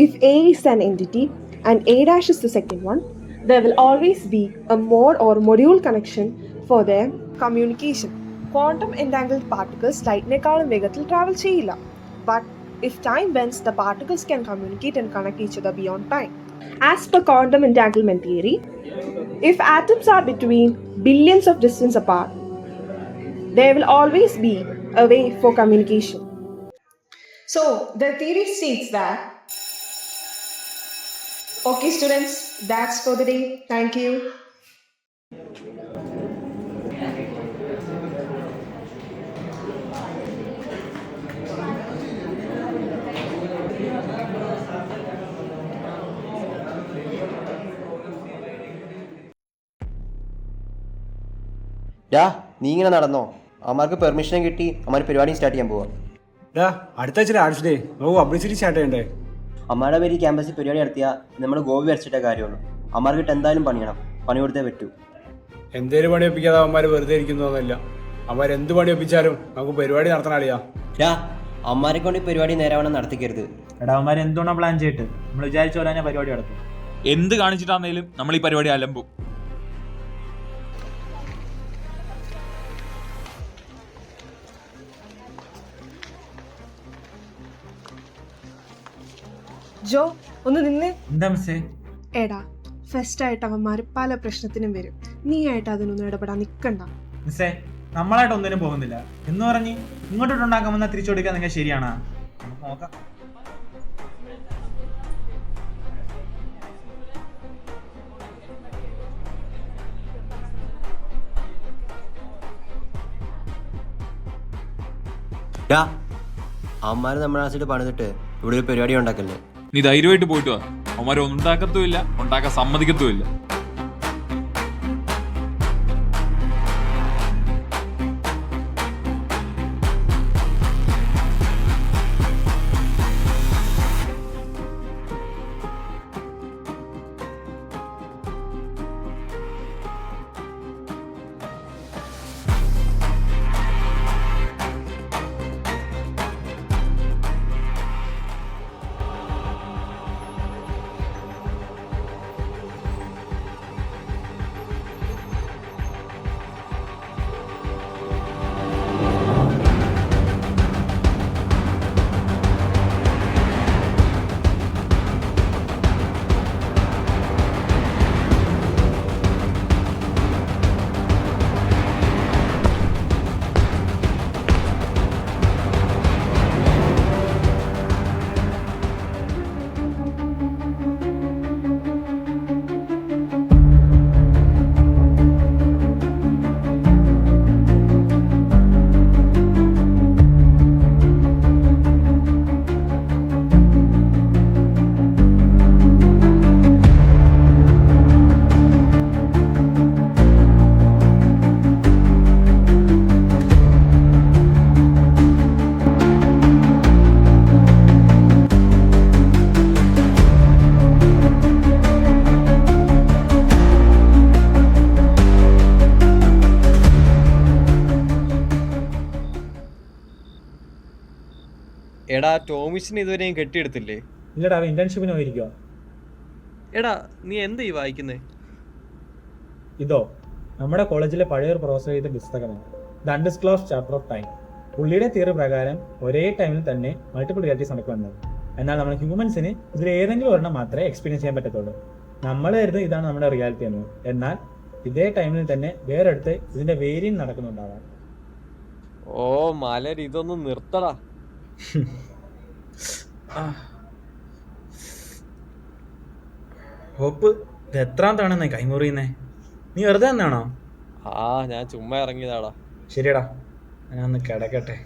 If A is an entity and A dash is the second one, there will always be a mode or module connection for their communication. Quantum entangled particles ലൈറ്റിനേക്കാളും വേഗത്തിൽ travel ചെയ്യില്ല. But if time bends, the particles can communicate and connect each other beyond time. As per quantum entanglement theory, if atoms are between billions of distance apart, there will always be a way for communication. So, the theory states that. Okay, students, that's for the day. Thank you. നീ ഇങ്ങനെ നടന്നോ? അവന്മാർക്ക് permission കിട്ടി, അവന്മാർ പരിപാടി start ചെയ്യാൻ പോവാ. അടുത്ത ആഴ്ച ആർട്സ് ഡേ നമുക്ക് പബ്ലിസിറ്റി സ്റ്റാർട്ട് ചെയ്യണ്ടേ? അമ്മയുടെ പേര് ക്യാമ്പസിൽ പരിപാടി നടത്തിയാൽ നമ്മൾ ഗോവി വരച്ചിട്ടേ കാര്യമുള്ളൂ. അമ്മമാർക്ക് എന്തായാലും പണിയണം, പണി കൊടുത്തേ പറ്റൂ. എന്തേലും പണി ഒപ്പിക്കാതെ അവന്മാർ വെറുതെ ഇരിക്കുന്നതൊന്നുമില്ല. അവന്മാർ എന്ത് പണി ഒപ്പിച്ചാലും നമുക്ക് പരിപാടി നടത്തണ. അമ്മമാരെ കൊണ്ട് ഈ പരിപാടി നേരാവണ്ണം നടത്തിക്കരുത്. അവന്മാർ എന്തുകൊണ്ടാ പ്ലാൻ ചെയ്തിട്ട് നമ്മൾ വിചാരിച്ച പോലെ തന്നെ പരിപാടി നടത്തും. എന്ത് കാണിച്ചിട്ടാണെങ്കിലും നമ്മൾ ഈ പരിപാടി അലമ്പും. ജോ, ഒന്ന് നിന്നേ. എന്താ മിസ്സേ? എടാ, ഫസ്റ്റ് ആയിട്ട് അവന്മാര് പല പ്രശ്നത്തിനും വരും. നീ ആയിട്ട് അതിനൊന്നും ഇടപെടാൻ നിക്കണ്ട. മിസ്സേ, നമ്മളായിട്ട് ഒന്നിനും പോകുന്നില്ല എന്ന് പറഞ്ഞ് ഇങ്ങോട്ടോട്ടുണ്ടാക്കാൻ വന്നാൽ തിരിച്ചു കൊടുക്കാൻ നിങ്ങൾ ശരിയാണോ? നമുക്ക് നോക്കാം. അമ്മമാര് നമ്മുടെ ആസിഡ് പണിതിട്ട് ഇവിടെ ഒരു പരിപാടി ഉണ്ടാക്കല്ലേ. നീ ധൈര്യമായിട്ട് പോയിട്ട് വാ. അവന്മാരെ ഉണ്ടാക്കത്തുമില്ല, ഉണ്ടാക്കാൻ സമ്മതിക്കത്തുമില്ല. എടാ, ടോമിസിന് ഇതുവരെയും കെട്ടിയെടുത്തില്ലേ? ഇല്ലടാ, ഇന്റേൺഷിപ്പിന് പോയിരിക്കുക. എടാ, നീ എന്താ ഈ വായിക്കുന്നേ? ഇതോ നമ്മുടെ കോളേജിലെ പഴയൊരു പ്രൊഫസർ ചെയ്ത പുസ്തകമാണ്, the undisclosed chapter of time. പുള്ളിയുടെ തിയറി പ്രകാരം ഒരേ ടൈമിൽ തന്നെ മൾട്ടിപ്പിൾ റിയാലിറ്റീസ് നടക്കുന്നുണ്ട്. എന്നാൽ നമ്മൾ ഹ്യൂമൻസിന് ഇതിൽ ഏതെങ്കിലും ഒരെണ്ണം മാത്രമേ എക്സ്പീരിയൻസ് ചെയ്യാൻ പറ്റത്തുള്ളൂ. നമ്മൾ കരുതും ഇതാണ് നമ്മുടെ റിയാലിറ്റി എന്ന്. എന്നാൽ ഇതേ ടൈമിൽ തന്നെ വേറെടുത്ത് ഇതിന്റെ വേരിയന്റ് നടക്കുന്നുണ്ടാവാം. ഓ മലർ, ഇതൊന്ന് നിർത്തടാ. ഹോപ്പ്, ഇത് എത്രാം തവണ കൈമുറിയുന്നേ? നീ വെറുതെ എന്നാണോ? ആ, ഞാൻ ചുമ്മാ ഇറങ്ങിയതാടാ. ശരിയടാ, ഞാൻ ഒന്ന് കിടക്കട്ടെ.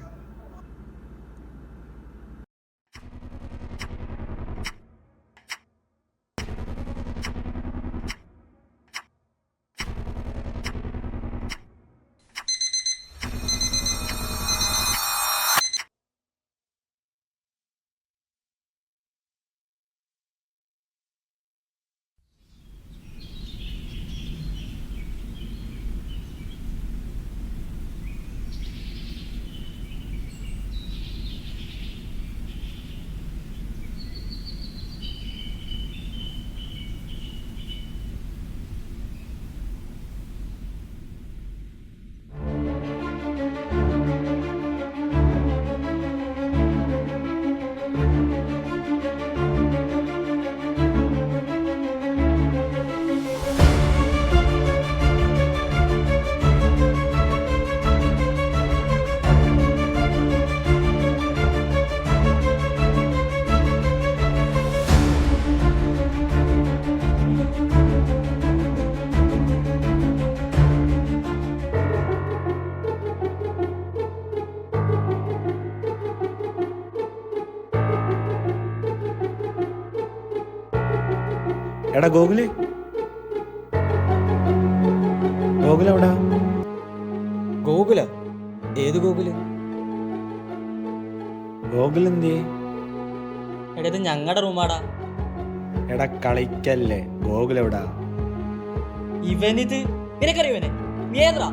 എടാ ഗോകുലേ, ഗോകുൽ എവിടാ? ഗോകുല? ഏത് ഗോകുല്? ഗോകുൽ എന്തിയേ? എടാ ഇത് ഞങ്ങളുടെ റൂമാടാ. എടാ കളിക്കല്ലേ, ഗോകുൽ എവിടാ? ഇവനിത് നിനക്കറിയോ? ഇവനെ നീ ഏതാ?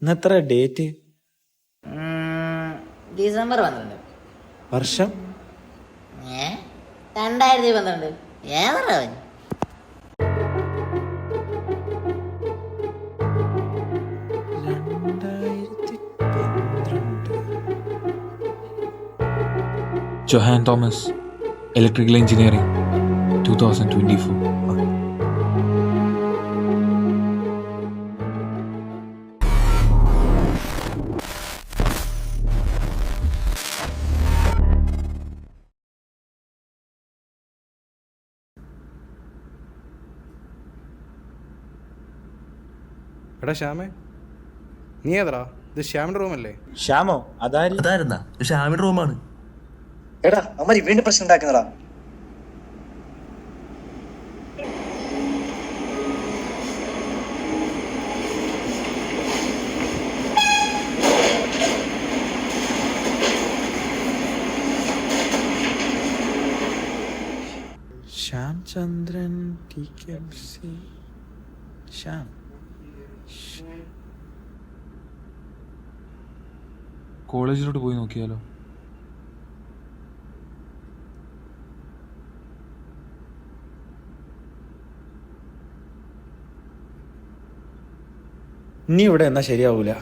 ഇന്നെത്ര ഡേറ്റ്? ഡിസംബർ 12. വർഷം? 2012. ഏവറവൻ ജൊഹാൻ തോമസ്, ഇലക്ട്രിക്കൽ എഞ്ചിനീയറിംഗ്, 2024. എടാ ശ്യാമേ, നീ ഏതടാ? ഇത് ശ്യാമിന്റെ റൂമല്ലേ? ശ്യാമോ? അതായിരുന്നാ ഷാമിന്റെ റൂമാണ്. എടാ അമ്മ വീണ്ടും പ്രശ്നം ഉണ്ടാക്കുന്നടാ. ശ്യാം ചന്ദ്രൻ TKFC. ശ്യാം കോളേജിലോട്ട് പോയി നോക്കിയാലോ? നീ ഇവിടെ എന്നാ ശരിയാവൂല.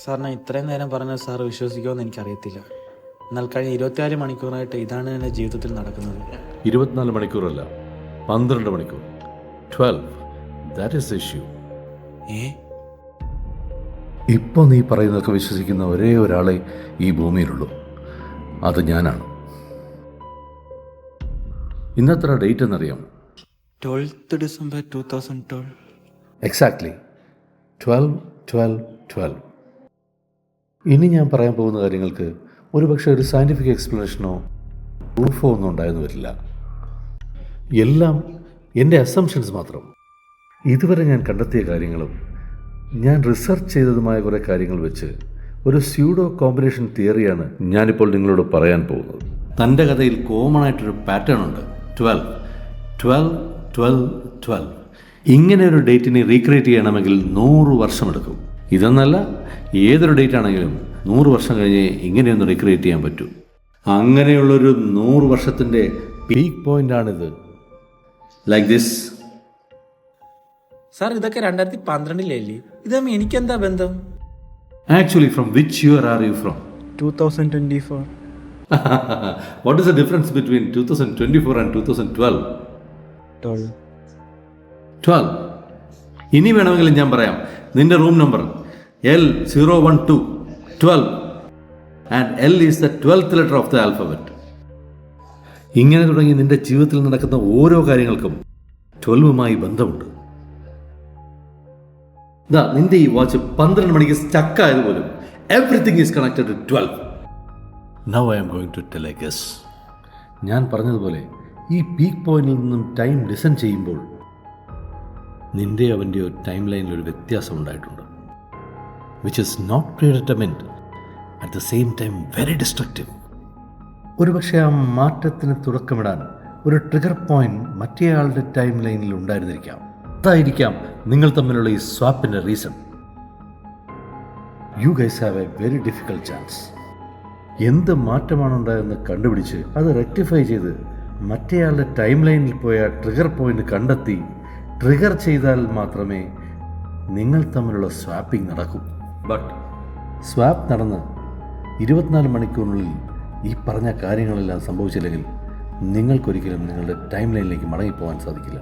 സാർ, ഞാൻ ഇത്രയും നേരം പറഞ്ഞത് സാർ വിശ്വസിക്കുമെന്ന് എനിക്കറിയത്തില്ല. എന്നാൽ കഴിഞ്ഞ 24 മണിക്കൂറായിട്ട് ഇതാണ് എൻ്റെ ജീവിതത്തിൽ നടക്കുന്നത്. 24 മണിക്കൂറല്ല, 12 മണിക്കൂർ. 12. That is the issue. ഇപ്പോൾ നീ പറയുന്നതൊക്കെ വിശ്വസിക്കുന്ന ഒരേ ഒരാളെ ഈ ഭൂമിയിലുള്ളൂ. അത് ഞാനാണ്. ഇന്നത്ര ഡേറ്റ് എന്നറിയാം? 12th December 2012. എക്സാക്ട്ലി. 12/12/12. ഇനി ഞാൻ പറയാൻ പോകുന്ന കാര്യങ്ങൾക്ക് ഒരുപക്ഷെ ഒരു സയൻറ്റിഫിക് എക്സ്പ്ലനേഷനോ പ്രൂഫോ ഒന്നും ഉണ്ടായെന്ന് വരില്ല. എല്ലാം എൻ്റെ അസംഷൻസ് മാത്രം. ഇതുവരെ ഞാൻ കണ്ടെത്തിയ കാര്യങ്ങളും ഞാൻ റിസർച്ച് ചെയ്തതുമായ കുറേ കാര്യങ്ങൾ വെച്ച് ഒരു സ്യൂഡോ കോമ്പിനേഷൻ തിയറിയാണ് ഞാനിപ്പോൾ നിങ്ങളോട് പറയാൻ പോകുന്നത്. തൻ്റെ കഥയിൽ കോമൺ ആയിട്ടൊരു പാറ്റേൺ ഉണ്ട്. 12/12/12. ഇങ്ങനെ ഒരു ഡേറ്റിനെ റീക്രിയേറ്റ് ചെയ്യണമെങ്കിൽ 100 വർഷമെടുക്കും. ഇതെന്നല്ല, ഏതൊരു ഡേറ്റ് ആണെങ്കിലും 100 വർഷം കഴിഞ്ഞ് ഇങ്ങനെയൊന്ന് റീക്രിയേറ്റ് ചെയ്യാൻ പറ്റൂ. അങ്ങനെയുള്ളൊരു 100 വർഷത്തിൻ്റെ പീക്ക് പോയിൻ്റാണിത്. Like this. സാർ, ഇതൊക്കെ 2012-ലെ ഇതാകുമ്പോൾ എനിക്കെന്താ ബന്ധം? Actually from which year are you from? 2024. What is the difference between 2024 and 2012? 12. ഇനി വേണമെങ്കിലും ഞാൻ പറയാം. നിന്റെ room number L012 12 and L is the 12th letter of the alphabet. ഇങ്ങനെ തുടങ്ങി നിന്റെ ജീവിതത്തിൽ നടക്കുന്ന ഓരോ കാര്യങ്ങൾക്കും 12മായി ബന്ധമുണ്ട്. നിന്റെ ഈ വാച്ച് 12 മണിക്ക് സ്റ്റക്കായതുപോലും everything is connected to 12. Now I am going to tell a guess. ഞാൻ പറഞ്ഞതുപോലെ ഈ പീക്ക് പോയിന്റിൽ നിന്നും ടൈം ഡിസെൻഡ് ചെയ്യുമ്പോൾ നിന്റെ അവൻ്റെയോ ടൈം ലൈനിൽ ഒരു വ്യത്യാസം ഉണ്ടായിട്ടുണ്ട്. Which is not predetermined, at the same time very destructive. ഒരുപക്ഷെ ആ മാറ്റത്തിന് തുടക്കമിടാൻ ഒരു ട്രിഗർ പോയിന്റ് മറ്റേയാളുടെ ടൈം ലൈനിൽ ഉണ്ടായിരുന്നിരിക്കാം. അതായിരിക്കാം നിങ്ങൾ തമ്മിലുള്ള ഈ സ്വാപ്പിൻ്റെ reason. You guys have a very difficult chance. എന്ത് മാറ്റമാണ് ഉണ്ടായതെന്ന് കണ്ടുപിടിച്ച് അത് റെക്ടിഫൈ ചെയ്ത് മറ്റേയാളുടെ ടൈം ലൈനിൽ പോയ ട്രിഗർ പോയിന്റ് കണ്ടെത്തി ട്രിഗർ ചെയ്താൽ മാത്രമേ നിങ്ങൾ തമ്മിലുള്ള സ്വാപ്പിംഗ് നടക്കൂ. ബട്ട് സ്വാപ്പ് നടന്ന് 24 മണിക്കൂറിനുള്ളിൽ ഈ പറഞ്ഞ കാര്യങ്ങളെല്ലാം സംഭവിച്ചില്ലെങ്കിൽ നിങ്ങൾക്കൊരിക്കലും നിങ്ങളുടെ ടൈം ലൈനിലേക്ക് മടങ്ങിപ്പോകാൻ സാധിക്കില്ല.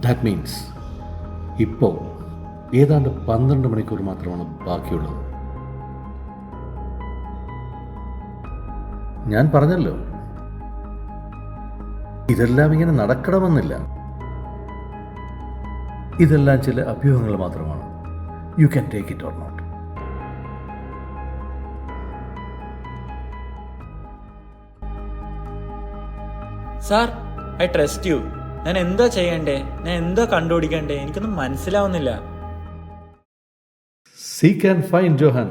ദാറ്റ് മീൻസ് ഇപ്പോൾ ഏതാണ്ട് 12 മണിക്കൂർ മാത്രമാണ് ബാക്കിയുള്ളത്. ഞാൻ പറഞ്ഞല്ലോ, ഇതെല്ലാം ഇങ്ങനെ നടക്കണമെന്നില്ല. ഇതെല്ലാം ചില അഭ്യൂഹങ്ങൾ മാത്രമാണ്. You can take it or not. Sir, I trust you. ഞാൻ എന്താ ചെയ്യണ്ടേ? ഞാൻ എന്താ കണ്ടുപിടിക്കണ്ടേ? എനിക്കൊന്നും മനസ്സിലാവുന്നില്ല. Seek and find Johan.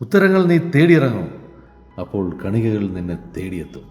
ഉത്തരങ്ങൾ നീ തേടിയിറങ്ങും. അപ്പോൾ കണികകൾ നിന്നെ തേടിയെത്തും.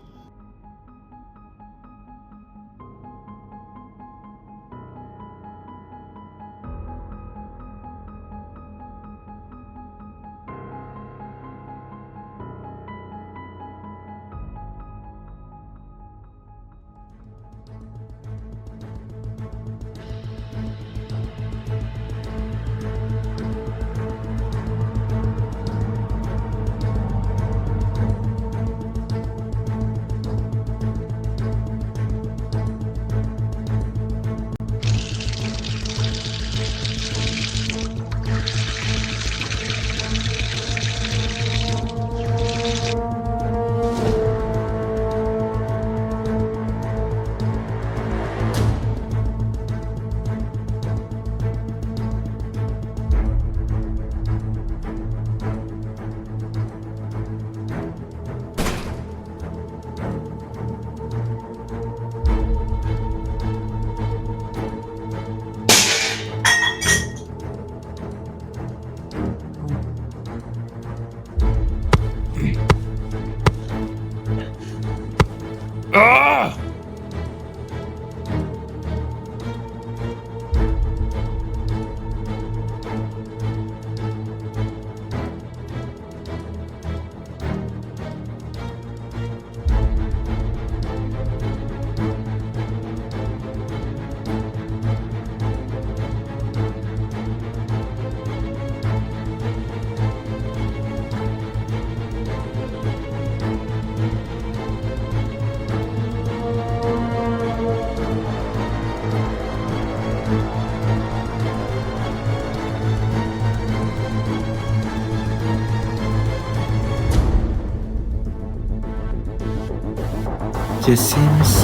Jessie Miss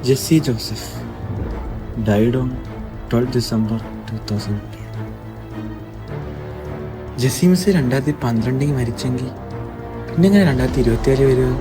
Jessie Joseph died on 12 December 2000. Jessie Miss 2012 മരിച്ചെങ്കിൽ പിന്നെ എങ്ങനെ 2024 വരുക?